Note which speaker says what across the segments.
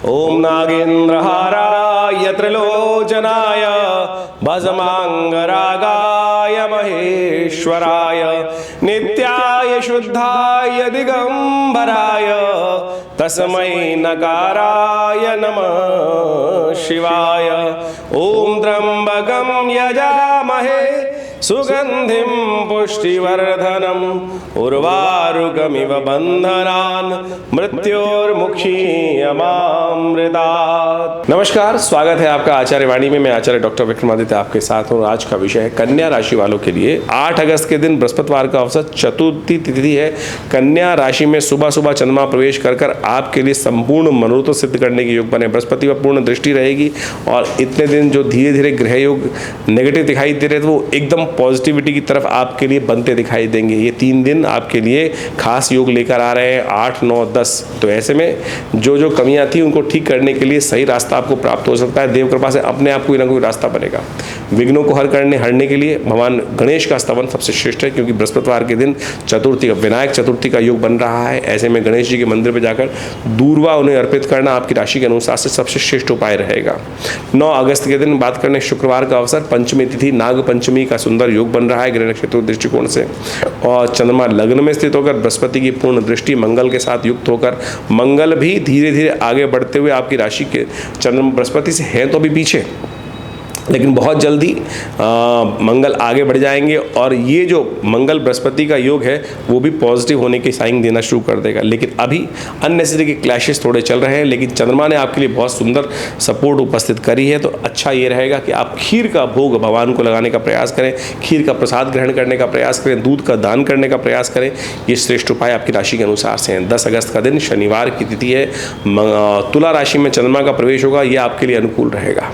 Speaker 1: ओम नागेंद्रहाराय त्रिलोचनाय भस्मांगरागाय महेश्वराय नित्याय शुद्धाय दिगंबराय तस्मै नकाराय नमः शिवाय। ओम त्र्यंबकं यजामहे सुगंधिं पुष्टिवर्धनम् उर्वारुकमिव बंधनान् मृत्योर्मुक्षीयमामृतात्। नमस्कार, स्वागत है आपका आचार्य वाणी में। मैं आचार्य डॉक्टर विक्रमादित्य आपके साथ हूँ। आज का विषय है कन्या राशि वालों के लिए 8 अगस्त के दिन बृहस्पतिवार का अवसर चतुर्थी तिथि है। कन्या राशि में सुबह सुबह चंद्रमा प्रवेश कर आपके लिए संपूर्ण मनोरथ सिद्ध करने के योग बने। बृहस्पति पर पूर्ण दृष्टि रहेगी और इतने दिन जो धीरे धीरे ग्रह योग नेगेटिव दिखाई दे रहे थे वो एकदम पॉजिटिविटी की तरफ आपके लिए बनते दिखाई देंगे। ये 3 दिन आपके लिए खास योग लेकर आ रहे हैं 8, 9, 10। तो ऐसे में जो कमियां थी उनको ठीक करने के लिए सही रास्ता आपको प्राप्त हो सकता है। देव कृपा से अपने आप कोई ना कोई रास्ता बनेगा। विघ्नों को हरने के लिए भगवान गणेश का स्तवन सबसे श्रेष्ठ है, क्योंकि बृहस्पतिवार के दिन चतुर्थी का विनायक चतुर्थी का योग बन रहा है। ऐसे में गणेश जी के मंदिर पर जाकर दूर्वा उन्हें अर्पित करना आपकी राशि के अनुसार से सबसे श्रेष्ठ उपाय रहेगा। 9 अगस्त के दिन बात करने शुक्रवार का अवसर पंचमी तिथि नाग पंचमी का सुंदर योग बन रहा है ग्रह नक्षत्र दृष्टिकोण से, और चंद्रमा लग्न में स्थित होकर बृहस्पति की पूर्ण दृष्टि मंगल के साथ युक्त होकर मंगल भी धीरे धीरे आगे बढ़ते हुए आपकी राशि के चंद्रमा बृहस्पति से हैं तो अभी पीछे, लेकिन बहुत जल्दी मंगल आगे बढ़ जाएंगे। और ये जो मंगल बृहस्पति का योग है वो भी पॉजिटिव होने के साइन देना शुरू कर देगा। लेकिन अभी अननेसेसरी के क्लैशेस थोड़े चल रहे हैं, लेकिन चंद्रमा ने आपके लिए बहुत सुंदर सपोर्ट उपस्थित करी है। तो अच्छा ये रहेगा कि आप खीर का भोग भगवान को लगाने का प्रयास करें, खीर का प्रसाद ग्रहण करने का प्रयास करें, दूध का दान करने का प्रयास करें। ये श्रेष्ठ उपाय आपकी राशि के अनुसार से हैं। 10 अगस्त का दिन शनिवार की तिथि है। तुला राशि में चंद्रमा का प्रवेश होगा, ये आपके लिए अनुकूल रहेगा।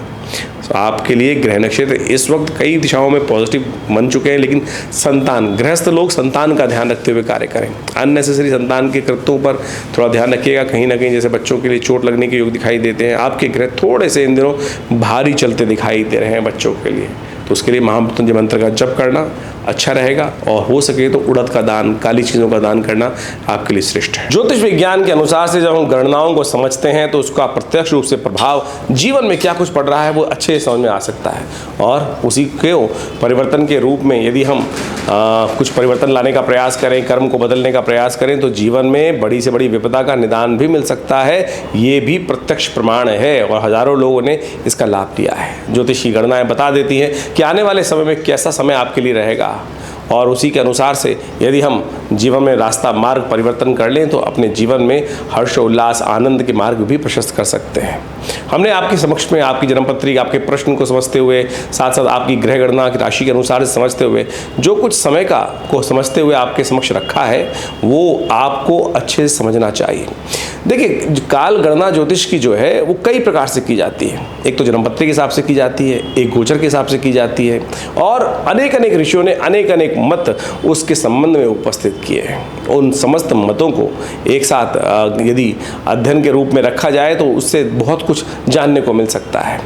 Speaker 1: तो आपके लिए ग्रह नक्षत्र इस वक्त कई दिशाओं में पॉजिटिव बन चुके हैं, लेकिन संतान गृहस्थ लोग संतान का ध्यान रखते हुए कार्य करें। अननेसेसरी संतान के कृत्यों पर थोड़ा ध्यान रखिएगा। कहीं ना कहीं जैसे बच्चों के लिए चोट लगने के योग दिखाई देते हैं, आपके ग्रह थोड़े से इन दिनों भारी चलते दिखाई दे रहे हैं बच्चों के लिए। तो उसके लिए महामृत्युंजय मंत्र का जप करना अच्छा रहेगा, और हो सके तो उड़द का दान, काली चीज़ों का दान करना आपके लिए श्रेष्ठ है। ज्योतिष विज्ञान के अनुसार से जब हम गणनाओं को समझते हैं तो उसका प्रत्यक्ष रूप से प्रभाव जीवन में क्या कुछ पड़ रहा है वो अच्छे से समझ में आ सकता है। और उसी के परिवर्तन के रूप में यदि हम कुछ परिवर्तन लाने का प्रयास करें, कर्म को बदलने का प्रयास करें, तो जीवन में बड़ी से बड़ी विपदा का निदान भी मिल सकता है। ये भी प्रत्यक्ष प्रमाण है और हजारों लोगों ने इसका लाभ लिया है। ज्योतिष की गणनाएं बता देती हैं कि आने वाले समय में कैसा समय आपके लिए रहेगा, और उसी के अनुसार से यदि हम जीवन में रास्ता मार्ग परिवर्तन कर लें तो अपने जीवन में हर्ष उल्लास आनंद के मार्ग भी प्रशस्त कर सकते हैं। हमने आपके समक्ष में आपकी जन्मपत्री, आपके प्रश्न को समझते हुए, साथ साथ आपकी ग्रह गणना की राशि के अनुसार से समझते हुए, जो कुछ समय को समझते हुए आपके समक्ष रखा है वो आपको अच्छे से समझना चाहिए। देखिए, काल गणना ज्योतिष की जो है वो कई प्रकार से की जाती है। एक तो जन्मपत्री के हिसाब से की जाती है, एक गोचर के हिसाब से की जाती है, और अनेक ऋषियों ने अनेक मत उसके संबंध में उपस्थित किए हैं। उन समस्त मतों को एक साथ यदि अध्ययन के रूप में रखा जाए तो उससे बहुत कुछ जानने को मिल सकता है।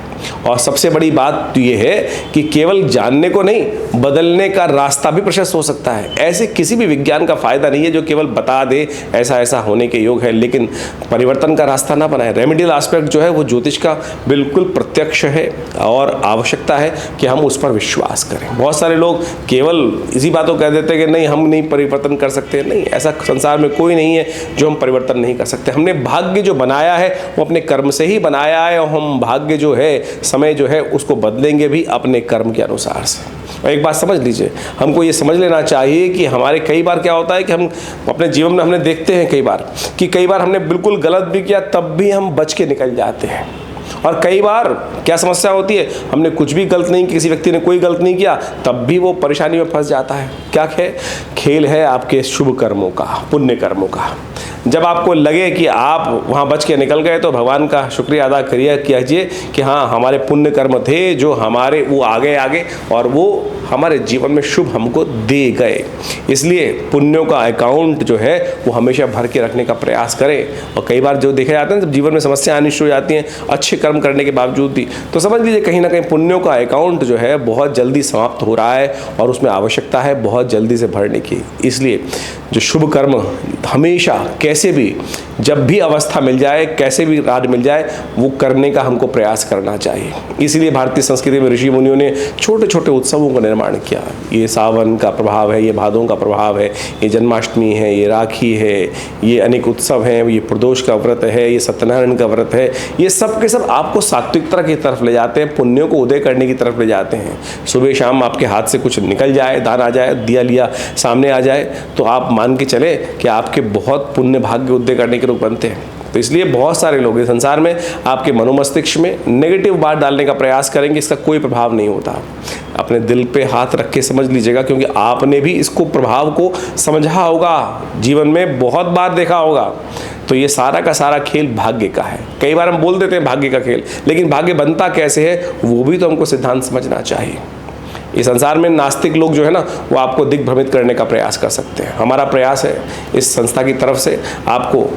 Speaker 1: और सबसे बड़ी बात तो ये है कि केवल जानने को नहीं, बदलने का रास्ता भी प्रशस्त हो सकता है। ऐसे किसी भी विज्ञान का फायदा नहीं है जो केवल बता दे ऐसा ऐसा होने के योग है, लेकिन परिवर्तन का रास्ता ना बनाए। रेमेडियल एस्पेक्ट जो है वो ज्योतिष का बिल्कुल प्रत्यक्ष है, और आवश्यकता है कि हम उस पर विश्वास करें। बहुत सारे लोग केवल इसी बातों कह देते हैं कि नहीं, हम नहीं परिवर्तन कर सकते। नहीं, ऐसा संसार में कोई नहीं है जो हम परिवर्तन नहीं कर सकते। हमने भाग्य जो बनाया है वो अपने कर्म से ही बनाया है, और हम भाग्य जो है, समय जो है, उसको बदलेंगे भी अपने कर्म के अनुसार से। और एक बात समझ लीजिए, हमको ये समझ लेना चाहिए कि हमारे कई बार क्या होता है कि हम अपने जीवन में हमने देखते हैं कई बार हमने बिल्कुल गलत भी किया तब भी हम बच के निकल जाते हैं। और कई बार क्या समस्या होती है, हमने कुछ भी गलत नहीं, किसी व्यक्ति ने कोई गलत नहीं किया तब भी वो परेशानी में फंस जाता है। क्या खेल है आपके शुभ कर्मों का, पुण्य कर्मों का। जब आपको लगे कि आप वहाँ बच के निकल गए तो भगवान का शुक्रिया अदा कीजिए कि हाँ, हमारे पुण्य कर्म थे जो हमारे वो आगे और वो हमारे जीवन में शुभ हमको दे गए। इसलिए पुण्यों का अकाउंट जो है वो हमेशा भर के रखने का प्रयास करें। और कई बार जो देखे जाते हैं जब जीवन में समस्या आनी शुरू हो जाती हैं अच्छे कर्म करने के बावजूद भी, तो समझ लीजिए कहीं ना कहीं पुण्यों का अकाउंट जो है बहुत जल्दी समाप्त हो रहा है और उसमें आवश्यकता है बहुत जल्दी से भरने की। इसलिए जो शुभ कर्म हमेशा कैसे भी, जब भी अवस्था मिल जाए, कैसे भी राज मिल जाए, वो करने का हमको प्रयास करना चाहिए। इसलिए भारतीय संस्कृति में ऋषि मुनियों ने छोटे छोटे उत्सवों का निर्माण किया। ये सावन का प्रभाव है, ये भादों का प्रभाव है, ये जन्माष्टमी है, ये राखी है, ये अनेक उत्सव हैं, ये प्रदोष का व्रत है, ये सत्यनारायण का व्रत है। ये सब के सब आपको सात्विकता की तरफ ले जाते हैं, पुण्यों को उदय करने की तरफ ले जाते हैं। सुबह शाम आपके हाथ से कुछ निकल जाए, दान आ जाए, दिया लिया सामने आ जाए, तो आप मान के चले कि आपके बहुत पुण्य भाग्य उदय करने के लोग बनते हैं। तो इसलिए बहुत सारे लोग इस संसार में आपके मनोमस्तिष्क में नेगेटिव बात डालने का प्रयास करेंगे, इसका कोई प्रभाव नहीं होता। अपने दिल पे हाथ रख के समझ लीजिएगा, क्योंकि आपने भी इसको प्रभाव को समझा होगा, जीवन में बहुत बार देखा होगा। तो ये सारा का सारा खेल भाग्य का है। कई बार हम बोल देते हैं भाग्य का खेल, लेकिन भाग्य बनता कैसे है वो भी तो हमको सिद्धांत समझना चाहिए। इस संसार में नास्तिक लोग जो है ना, वो आपको दिग्भ्रमित करने का प्रयास कर सकते हैं। हमारा प्रयास है इस संस्था की तरफ से आपको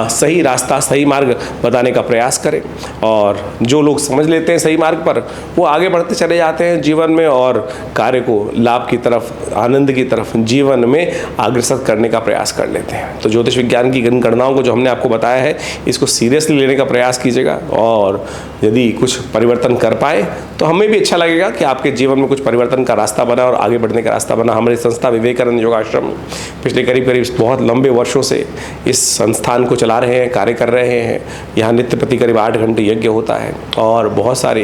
Speaker 1: सही रास्ता, सही मार्ग बताने का प्रयास करें, और जो लोग समझ लेते हैं सही मार्ग पर, वो आगे बढ़ते चले जाते हैं जीवन में, और कार्य को लाभ की तरफ, आनंद की तरफ जीवन में अग्रसर करने का प्रयास कर लेते हैं। तो ज्योतिष विज्ञान की इन गणनाओं को जो हमने आपको बताया है, इसको सीरियसली लेने का प्रयास कीजिएगा, और यदि कुछ परिवर्तन कर पाए तो हमें भी अच्छा लगेगा कि आपके जीवन में कुछ परिवर्तन का रास्ता बना और आगे बढ़ने का रास्ता बना। हमारी संस्था विवेकानंद योगाश्रम पिछले करीब बहुत लंबे वर्षों से इस संस्थान को चला रहे हैं, कार्य कर रहे हैं। यहाँ नित्य प्रति करीब 8 घंटे यज्ञ होता है, और बहुत सारे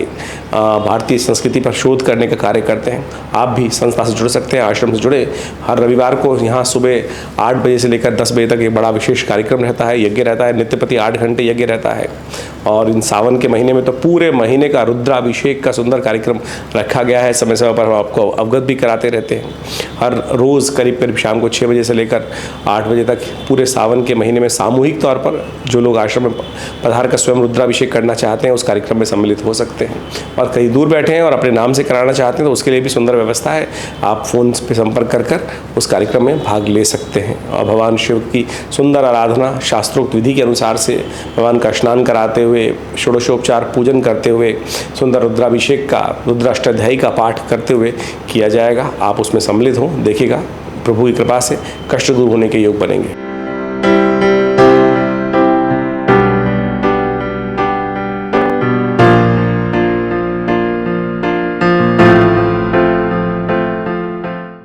Speaker 1: भारतीय संस्कृति पर शोध करने का कार्य करते हैं। आप भी संस्था से जुड़ सकते हैं, आश्रम से जुड़े। हर रविवार को यहाँ सुबह 8 बजे से लेकर 10 बजे तक एक बड़ा विशेष कार्यक्रम रहता है, यज्ञ रहता है, नित्य प्रति 8 घंटे यज्ञ रहता है। और इन सावन के महीने में तो पूरे महीने का रुद्राभिषेक का सुंदर कार्यक्रम रखा गया है। समय समय पर हम आपको अवगत भी कराते रहते हैं। हर रोज़ करीब शाम को 6 बजे से लेकर 8 बजे तक पूरे सावन के महीने में सामूहिक तौर पर जो लोग आश्रम में पधार कर स्वयं रुद्राभिषेक करना चाहते हैं, उस कार्यक्रम में सम्मिलित हो सकते हैं। और कहीं दूर बैठे हैं और अपने नाम से कराना चाहते हैं, तो उसके लिए भी सुंदर व्यवस्था है। आप फ़ोन पर संपर्क कर उस कार्यक्रम में भाग ले सकते हैं। और भगवान शिव की सुंदर आराधना शास्त्रोक्त विधि के अनुसार से भगवान का स्नान कराते हुए, षोडशोपचार पूजन करते हुए, सुंदर रुद्राभिषेक का, रुद्राष्टाध्यायी का पाठ करते हुए किया जाएगा। आप उसमें सम्मिलित हों, देखिएगा प्रभु की कृपा से कष्ट दूर होने के योग बनेंगे।